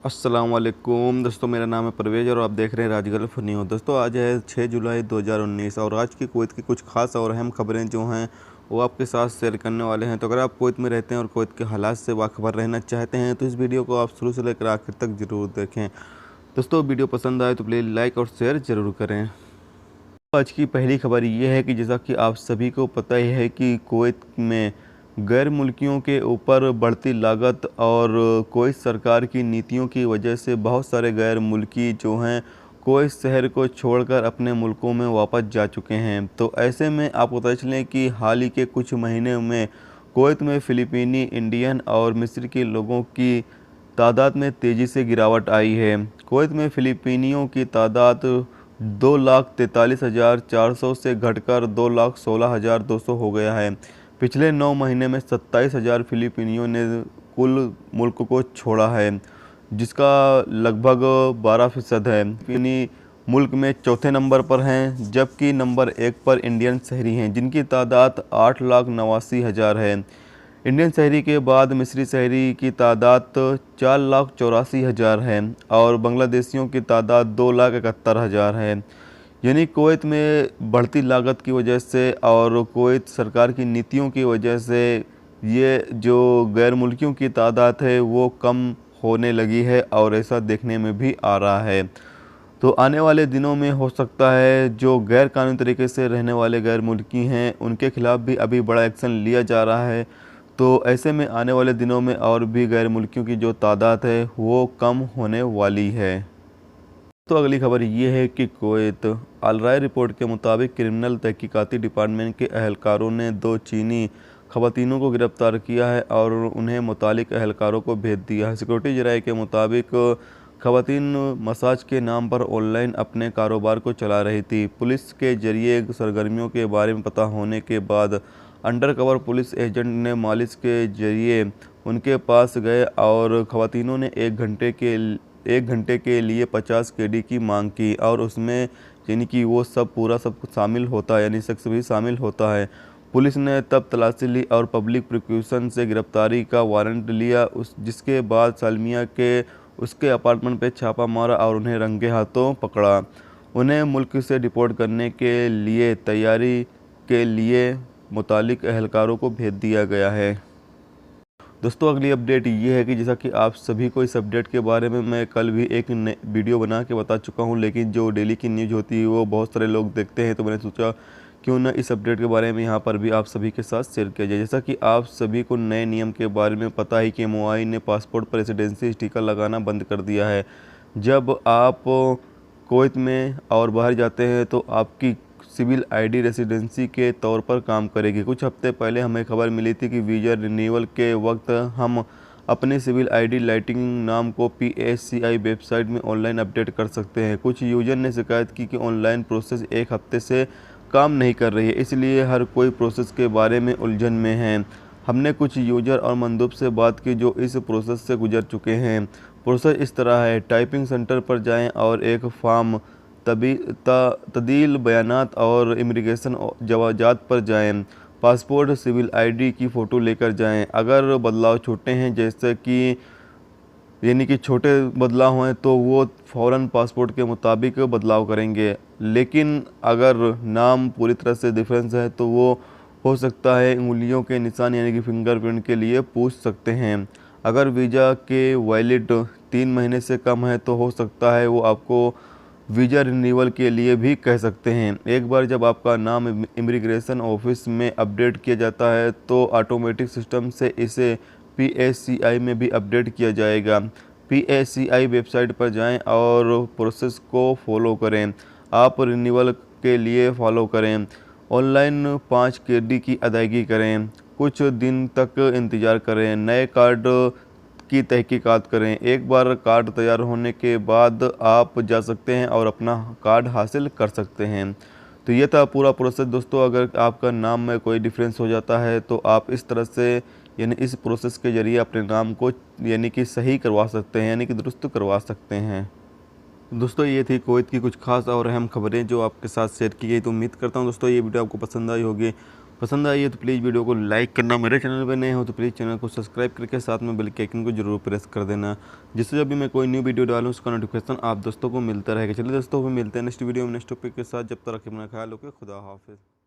अस्सलाम वालेकुम दोस्तों, मेरा नाम है परवेज़ और आप देख रहे हैं राजगल्फ न्यूज़। दोस्तों आज है 6 जुलाई 2019 और आज की कुवैत की कुछ खास और अहम खबरें जो हैं वो आपके साथ शेयर करने वाले हैं। तो अगर आप कुवैत में रहते हैं और कुवैत के हालात से बाखबर रहना चाहते हैं तो इस वीडियो को आप शुरू से लेकर आखिर तक ज़रूर देखें। दोस्तों वीडियो पसंद आए तो प्लीज़ लाइक और शेयर ज़रूर करें। आज की पहली खबर ये है कि जैसा कि आप सभी को पता ही है कि कुवैत में गैर मुल्कियों के ऊपर बढ़ती लागत और कुवैत सरकार की नीतियों की वजह से बहुत सारे गैर मुल्की जो हैं कुवैत शहर को छोड़कर अपने मुल्कों में वापस जा चुके हैं। तो ऐसे में आपको पता चलें कि हाल ही के कुछ महीने में कुवैत में फ़िलिपीनी, इंडियन और मिस्र के लोगों की तादाद में तेज़ी से गिरावट आई है। कुवैत में फ़िलिपीनियों की तादाद 2,43,400 से घटकर 2,16,200 हो गया है। पिछले 9 महीने में 27,000 फ़िलिपीनियों ने कुल मुल्क को छोड़ा है, जिसका लगभग 12% है। फ़िलिपीनी मुल्क में चौथे नंबर पर हैं, जबकि नंबर 1 पर इंडियन शहरी हैं, जिनकी तादाद 8,89,000 है। इंडियन शहरी के बाद मिस्री शहरी की तादाद 4,84,000 है और बांग्लादेशियों की तादाद 2,71,000 है। यानी कुवैत में बढ़ती लागत की वजह से और कुवैत सरकार की नीतियों की वजह से ये जो गैर मुल्कियों की तादाद है वो कम होने लगी है और ऐसा देखने में भी आ रहा है। तो आने वाले दिनों में हो सकता है जो गैर कानूनी तरीके से रहने वाले गैर मुल्की हैं उनके खिलाफ़ भी अभी बड़ा एक्शन लिया जा रहा है। तो ऐसे में आने वाले दिनों में और भी गैर मुल्कियों की जो तादाद है वो कम होने वाली है। तो अगली खबर ये है कि कुवैत अल राय रिपोर्ट के मुताबिक क्रिमिनल तहकीकाती डिपार्टमेंट के अहलकारों ने 2 चीनी ख़वातीनों को गिरफ़्तार किया है और उन्हें मुतालिक अहलकारों को भेज दिया है। सिक्योरिटी ज़राए के मुताबिक ख़वातीन मसाज के नाम पर ऑनलाइन अपने कारोबार को चला रही थी। पुलिस के ज़रिए सरगर्मियों के बारे में पता होने के बाद अंडरकवर पुलिस एजेंट ने मालिश के ज़रिए उनके पास गए और ख़वातीनों ने 1 घंटे के लिए 50 केडी की मांग की और उसमें यानी कि वो सब पूरा सब शामिल होता है, यानी शख्स भी शामिल होता है। पुलिस ने तब तलाशी ली और पब्लिक प्रोसिक्यूशन से गिरफ्तारी का वारंट लिया, जिसके बाद सालमिया के उसके अपार्टमेंट पे छापा मारा और उन्हें रंगे हाथों पकड़ा। उन्हें मुल्क से डिपोर्ट करने के लिए तैयारी के लिए मुतालिक अहलकारों को भेज दिया गया है। दोस्तों अगली अपडेट ये है कि जैसा कि आप सभी को इस अपडेट के बारे में मैं कल भी एक वीडियो बना के बता चुका हूं, लेकिन जो डेली की न्यूज़ होती है वो बहुत सारे लोग देखते हैं, तो मैंने सोचा क्यों ना इस अपडेट के बारे में यहाँ पर भी आप सभी के साथ शेयर किया जाए। जैसा कि आप सभी को नए नियम के बारे में पता है कि MOI ने पासपोर्ट पर रेसिडेंसी स्टिकर लगाना बंद कर दिया है। जब आप कुवैत में और बाहर जाते हैं तो आपकी सिविल ID रेसिडेंसी के तौर पर काम करेगी। कुछ हफ्ते पहले हमें खबर मिली थी कि वीज़ा रिन्यूअल के वक्त हम अपने सिविल ID लाइटिंग नाम को PACI वेबसाइट में ऑनलाइन अपडेट कर सकते हैं। कुछ यूजर ने शिकायत की कि ऑनलाइन प्रोसेस 1 हफ्ते से काम नहीं कर रही है, इसलिए हर कोई प्रोसेस के बारे में उलझन में है। हमने कुछ यूजर और मंदूब से बात की जो इस प्रोसेस से गुजर चुके हैं। प्रोसेस इस तरह है, टाइपिंग सेंटर पर जाएं और एक फॉर्म तदील बयानात और इमिग्रेशन जवाजात पर जाएं। पासपोर्ट सिविल ID की फ़ोटो लेकर जाएं। अगर बदलाव छोटे हैं जैसे कि यानी कि छोटे बदलाव हैं तो वो फ़ौरन पासपोर्ट के मुताबिक बदलाव करेंगे, लेकिन अगर नाम पूरी तरह से डिफरेंस है तो वो हो सकता है उंगलियों के निशान यानी कि फिंगरप्रिंट के लिए पूछ सकते हैं। अगर वीज़ा के वैलिड 3 महीने से कम है तो हो सकता है वो आपको वीज़ा रिन्यूअल के लिए भी कह सकते हैं। एक बार जब आपका नाम इमिग्रेशन ऑफिस में अपडेट किया जाता है तो ऑटोमेटिक सिस्टम से इसे PACI में भी अपडेट किया जाएगा। PACI वेबसाइट पर जाएं और प्रोसेस को फॉलो करें। आप रिन्यूअल के लिए फॉलो करें। ऑनलाइन 5 केडी की अदायगी करें। कुछ दिन तक इंतज़ार करें। नए कार्ड की तहकीकात करें। एक बार कार्ड तैयार होने के बाद आप जा सकते हैं और अपना कार्ड हासिल कर सकते हैं। तो ये था पूरा प्रोसेस दोस्तों। अगर आपका नाम में कोई डिफरेंस हो जाता है तो आप इस तरह से यानी इस प्रोसेस के ज़रिए अपने नाम को यानी कि सही करवा सकते हैं, यानी कि दुरुस्त करवा सकते हैं। दोस्तों ये थी कुवैत की कुछ खास और अहम खबरें जो आपके साथ शेयर की गई। तो उम्मीद करता हूँ दोस्तों ये वीडियो आपको पसंद आई होगी। पसंद आई है तो प्लीज़ वीडियो को लाइक करना, मेरे चैनल पर नए हो तो प्लीज़ चैनल को सब्सक्राइब करके साथ में बेल के आइकन को जरूर प्रेस कर देना, जिससे जब भी मैं कोई न्यू वीडियो डालूँ उसका नोटिफिकेशन आप दोस्तों को मिलता रहेगा। चलिए दोस्तों, फिर मिलते हैं नेक्स्ट वीडियो में नेक्स्ट टॉपिक के साथ। जब तक अपना ख्याल रखिए, खुदा हाफिज़।